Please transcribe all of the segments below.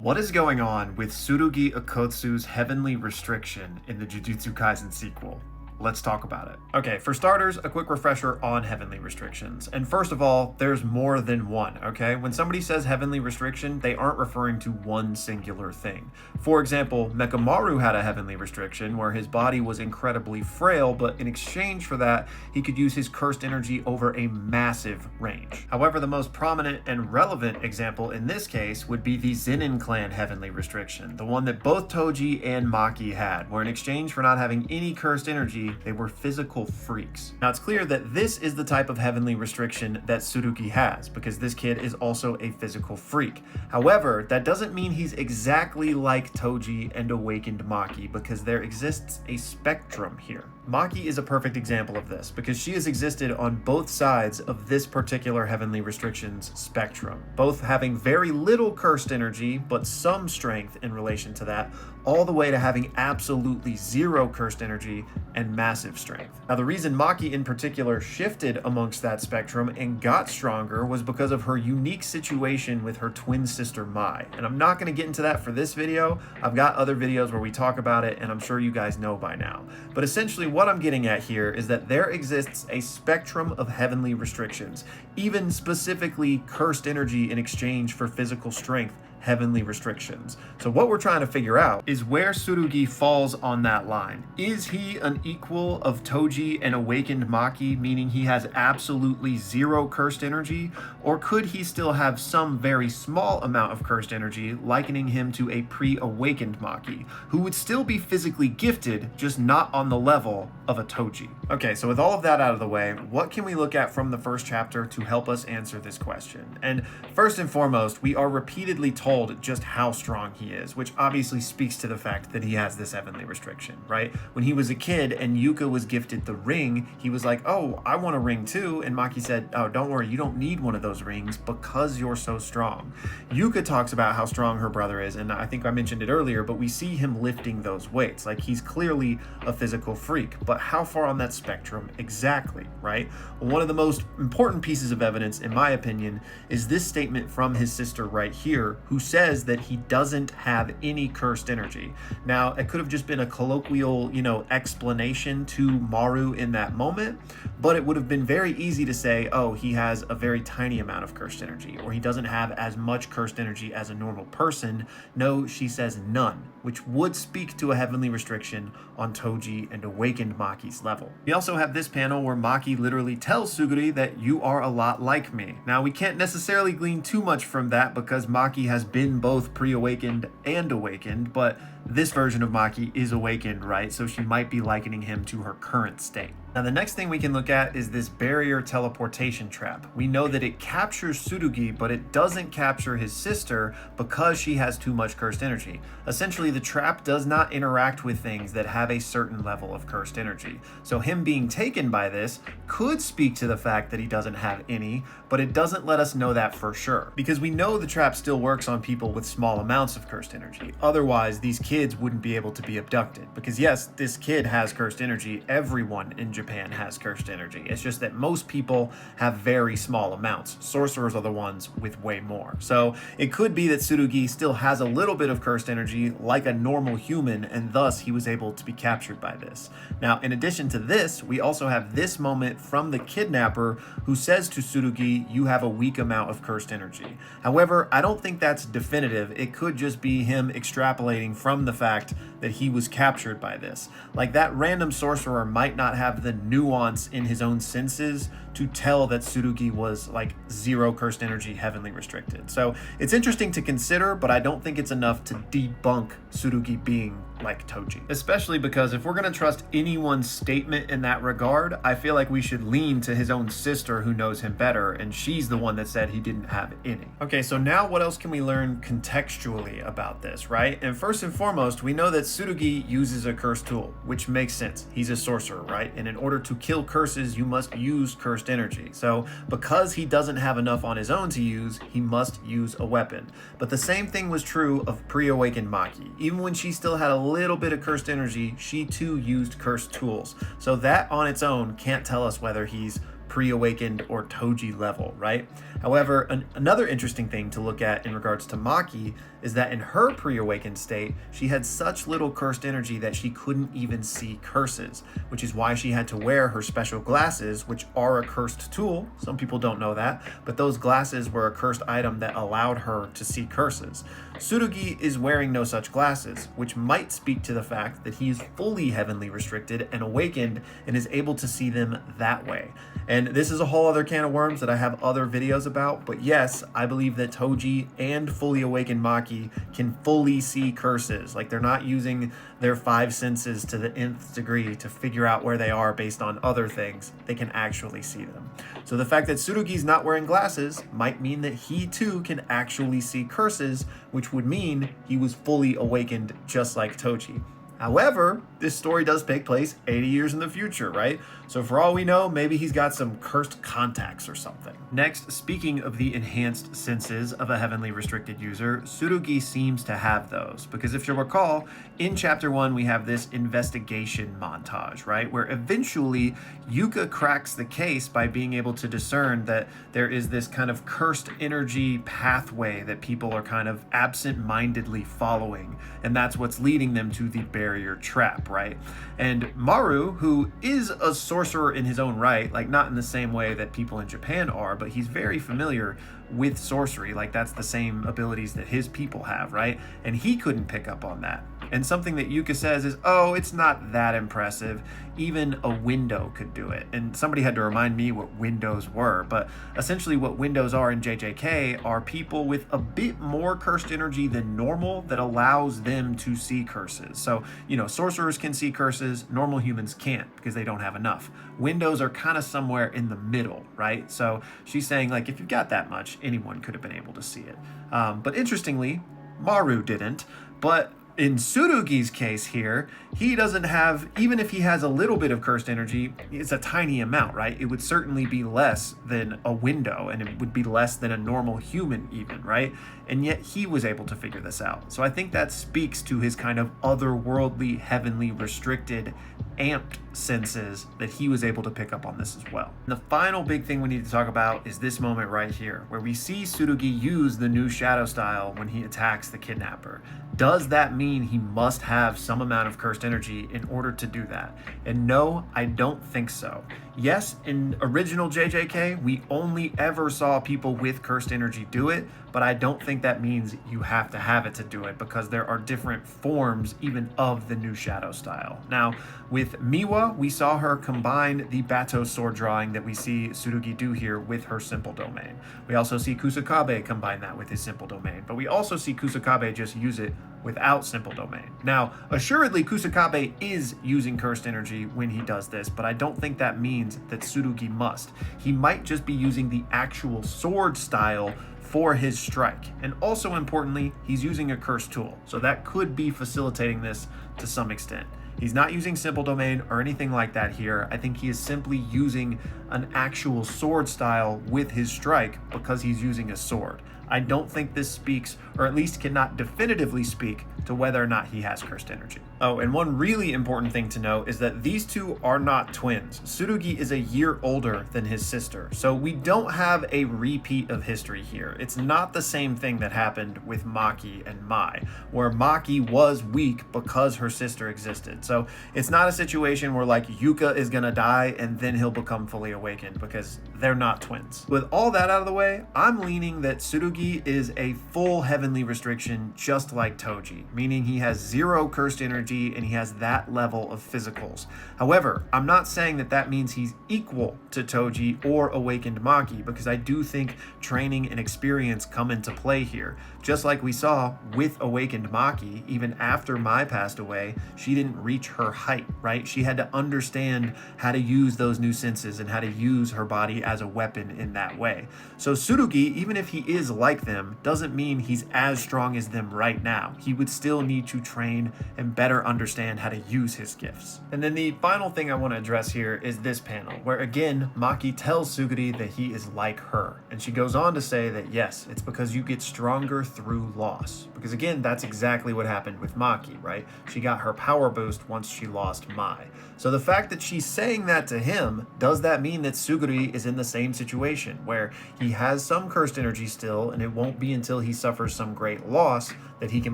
What is going on with Tsurugi Okkotsu's heavenly restriction in the Jujutsu Kaisen sequel? Let's talk about it. Okay, for starters, a quick refresher on heavenly restrictions. And first of all, there's more than one, okay? When somebody says heavenly restriction, they aren't referring to one singular thing. For example, Mekamaru had a heavenly restriction where his body was incredibly frail, but in exchange for that, he could use his cursed energy over a massive range. However, the most prominent and relevant example in this case would be the Zenin clan heavenly restriction, the one that both Toji and Maki had, where in exchange for not having any cursed energy, they were physical freaks. Now it's clear that this is the type of heavenly restriction that Tsurugi has, because this kid is also a physical freak. However, that doesn't mean he's exactly like Toji and awakened Maki, because there exists a spectrum here. Maki is a perfect example of this, because she has existed on both sides of this particular heavenly restrictions spectrum, both having very little cursed energy, but some strength in relation to that, all the way to having absolutely zero cursed energy and massive strength. Now, the reason Maki in particular shifted amongst that spectrum and got stronger was because of her unique situation with her twin sister Mai. And I'm not going to get into that for this video. I've got other videos where we talk about it, and I'm sure you guys know by now. But essentially what I'm getting at here is that there exists a spectrum of heavenly restrictions, even specifically cursed energy in exchange for physical strength heavenly restrictions. So what we're trying to figure out is where Tsurugi falls on that line. Is he an equal of Toji and awakened Maki, meaning he has absolutely zero cursed energy? Or could he still have some very small amount of cursed energy, likening him to a pre-awakened Maki, who would still be physically gifted, just not on the level of a Toji? Okay, so with all of that out of the way, what can we look at from the first chapter to help us answer this question? And first and foremost, we are repeatedly told just how strong he is, which obviously speaks to the fact that he has this heavenly restriction, right? When he was a kid and Yuka was gifted the ring, he was like, oh, I want a ring too. And Maki said, oh, don't worry, you don't need one of those rings because you're so strong. Yuka talks about how strong her brother is, and I think I mentioned it earlier, but we see him lifting those weights. Like, he's clearly a physical freak, but how far on that spectrum exactly, right? Well, one of the most important pieces of evidence, in my opinion, is this statement from his sister right here, who says that he doesn't have any cursed energy. Now, it could have just been a colloquial, explanation to Maru in that moment, but it would have been very easy to say, oh, he has a very tiny amount of cursed energy, or he doesn't have as much cursed energy as a normal person. No, she says none, which would speak to a heavenly restriction on Toji and awakened Maki's level. We also have this panel where Maki literally tells Suguri that you are a lot like me. Now, we can't necessarily glean too much from that because Maki has been both pre-awakened and awakened, but this version of Maki is awakened, right? So she might be likening him to her current state. Now, the next thing we can look at is this barrier teleportation trap. We know that it captures Sudugi, but it doesn't capture his sister because she has too much cursed energy. Essentially, the trap does not interact with things that have a certain level of cursed energy. So him being taken by this could speak to the fact that he doesn't have any, but it doesn't let us know that for sure, because we know the trap still works on people with small amounts of cursed energy. Otherwise, these kids wouldn't be able to be abducted, because yes, this kid has cursed energy. Everyone in Japan has cursed energy. It's just that most people have very small amounts. Sorcerers are the ones with way more. So it could be that Tsurugi still has a little bit of cursed energy like a normal human, and thus he was able to be captured by this. Now, in addition to this, we also have this moment from the kidnapper who says to Tsurugi, you have a weak amount of cursed energy. However, I don't think that's definitive. It could just be him extrapolating from the fact that he was captured by this. Like, that random sorcerer might not have the nuance in his own senses to tell that Tsurugi was like zero cursed energy heavenly restricted. So it's interesting to consider, but I don't think it's enough to debunk Tsurugi being like Toji. Especially because if we're going to trust anyone's statement in that regard, I feel like we should lean to his own sister who knows him better, and she's the one that said he didn't have any. Okay, so now what else can we learn contextually about this, right? And first and foremost, we know that Tsurugi uses a curse tool, which makes sense. He's a sorcerer, right? And in order to kill curses, you must use cursed energy. So because he doesn't have enough on his own to use, he must use a weapon. But the same thing was true of pre-awakened Maki. Even when she still had a little bit of cursed energy, she too used cursed tools. So that on its own can't tell us whether he's pre-awakened or Toji level, right? However, another interesting thing to look at in regards to Maki is that in her pre-awakened state, she had such little cursed energy that she couldn't even see curses, which is why she had to wear her special glasses, which are a cursed tool. Some people don't know that, but those glasses were a cursed item that allowed her to see curses. Tsurugi is wearing no such glasses, which might speak to the fact that he is fully heavenly restricted and awakened and is able to see them that way. And this is a whole other can of worms that I have other videos about, but yes, I believe that Toji and fully awakened Maki can fully see curses. Like, they're not using their five senses to the nth degree to figure out where they are based on other things. They can actually see them. So the fact that Tsurugi's not wearing glasses might mean that he too can actually see curses, which would mean he was fully awakened just like Toji. However, this story does take place 80 years in the future, right? So for all we know, maybe he's got some cursed contacts or something. Next, speaking of the enhanced senses of a heavenly restricted user, Tsurugi seems to have those. Because if you'll recall, in chapter 1, we have this investigation montage, right? Where eventually Yuka cracks the case by being able to discern that there is this kind of cursed energy pathway that people are kind of absent-mindedly following. And that's what's leading them to the barrier trap, right? And Maru, who is a sorcerer in his own right, like not in the same way that people in Japan are, but he's very familiar with sorcery. Like, that's the same abilities that his people have, right? And he couldn't pick up on that. And something that Yuka says is, oh, it's not that impressive. Even a window could do it. And somebody had to remind me what windows were. But essentially what windows are in JJK are people with a bit more cursed energy than normal that allows them to see curses. So, sorcerers can see curses, normal humans can't because they don't have enough. Windows are kind of somewhere in the middle, right? So she's saying, like, if you've got that much, anyone could have been able to see it. But interestingly, Maru didn't. But in Tsurugi's case here, he doesn't have, even if he has a little bit of cursed energy, it's a tiny amount, right? It would certainly be less than a window, and it would be less than a normal human even, right? And yet he was able to figure this out. So I think that speaks to his kind of otherworldly, heavenly, restricted, amped senses that he was able to pick up on this as well. And the final big thing we need to talk about is this moment right here, where we see Tsurugi use the new shadow style when he attacks the kidnapper. Does that mean he must have some amount of cursed energy in order to do that? And no, I don't think so. Yes, in original JJK, we only ever saw people with cursed energy do it, but I don't think that means you have to have it to do it, because there are different forms even of the new shadow style. Now, with Miwa, we saw her combine the Bato sword drawing that we see Tsurugi do here with her simple domain. We also see Kusakabe combine that with his simple domain, but we also see Kusakabe just use it without simple domain. Now, assuredly, Kusakabe is using cursed energy when he does this, but I don't think that means that Tsurugi must. He might just be using the actual sword style for his strike. And also importantly, he's using a cursed tool, so that could be facilitating this to some extent. He's not using simple domain or anything like that here. I think he is simply using an actual sword style with his strike because he's using a sword. I don't think this speaks, or at least cannot definitively speak, to whether or not he has cursed energy. Oh, and one really important thing to note is that these two are not twins. Tsurugi is a year older than his sister, so we don't have a repeat of history here. It's not the same thing that happened with Maki and Mai, where Maki was weak because her sister existed. So it's not a situation where like Yuka is gonna die and then he'll become fully awakened, because they're not twins. With all that out of the way, I'm leaning that Tsurugi is a full heavenly restriction just like Toji, meaning he has zero cursed energy and he has that level of physicals. However, I'm not saying that that means he's equal to Toji or awakened Maki, because I do think training and experience come into play here. Just like we saw with awakened Maki, even after Mai passed away, she didn't reach her height, right? She had to understand how to use those new senses and how to use her body as a weapon in that way. So Tsurugi, even if he is like them, doesn't mean he's as strong as them right now. He would still need to train and better understand how to use his gifts. And then the final thing I want to address here is this panel, where again, Maki tells Suguri that he is like her. And she goes on to say that yes, it's because you get stronger through loss. Because again, that's exactly what happened with Maki, right? She got her power boost once she lost Mai. So the fact that she's saying that to him, does that mean that Suguri is in the same situation where he has some cursed energy still, and it won't be until he suffers some great loss that he can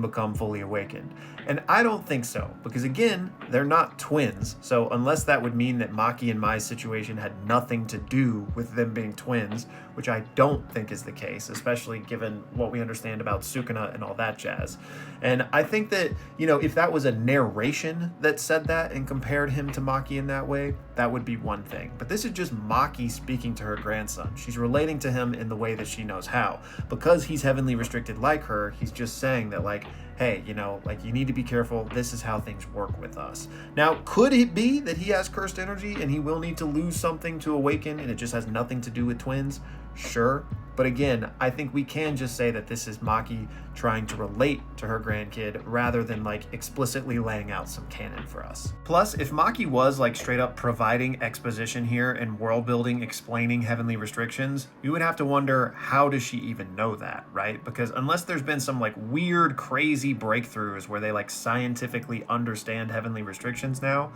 become fully awakened? And I don't think so, because again, they're not twins. So unless that would mean that Maki and Mai's situation had nothing to do with them being twins, which I don't think is the case, especially given what we understand about Sukuna and all that jazz. And I think that, if that was a narration that said that and compared him to Maki in that way, that would be one thing. But this is just Maki speaking to her grandson. She's relating to him in the way that she knows how. Because he's heavenly restricted like her, he's just saying that, like, hey, you need to be careful. This is how things work with us. Now, could it be that he has cursed energy and he will need to lose something to awaken and it just has nothing to do with twins? Sure. But again, I think we can just say that this is Maki trying to relate to her grandkid rather than explicitly laying out some canon for us. Plus, if Maki was straight up providing exposition here and world building, explaining heavenly restrictions, you would have to wonder, how does she even know that, right? Because unless there's been some weird, crazy breakthroughs where they scientifically understand heavenly restrictions now,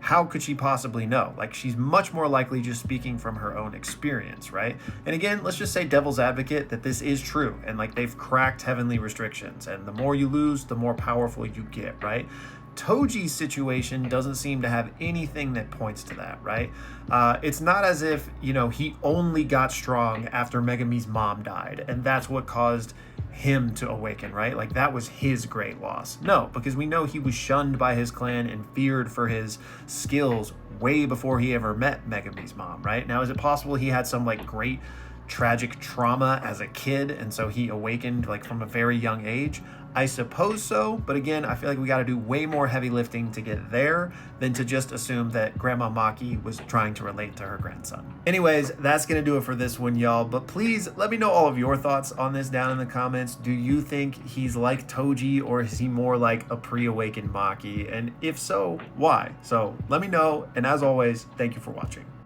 how could she possibly know? She's much more likely just speaking from her own experience, right? And again, let's just say devil's advocate that this is true and they've cracked heavenly restrictions, and the more you lose, the more powerful you get, right? Toji's situation doesn't seem to have anything that points to that, right? It's not as if, he only got strong after Megami's mom died, and that's what caused him to awaken, right? That was his great loss. No, because we know he was shunned by his clan and feared for his skills way before he ever met Megami's mom, right? Now, is it possible he had some great tragic trauma as a kid and so he awakened from a very young age? I suppose so, but again, I feel like we got to do way more heavy lifting to get there than to just assume that Grandma Maki was trying to relate to her grandson. Anyways, that's going to do it for this one, y'all, but please let me know all of your thoughts on this down in the comments. Do you think he's like Toji, or is he more like a pre-awakened Maki? And if so, why? So let me know, and as always, thank you for watching.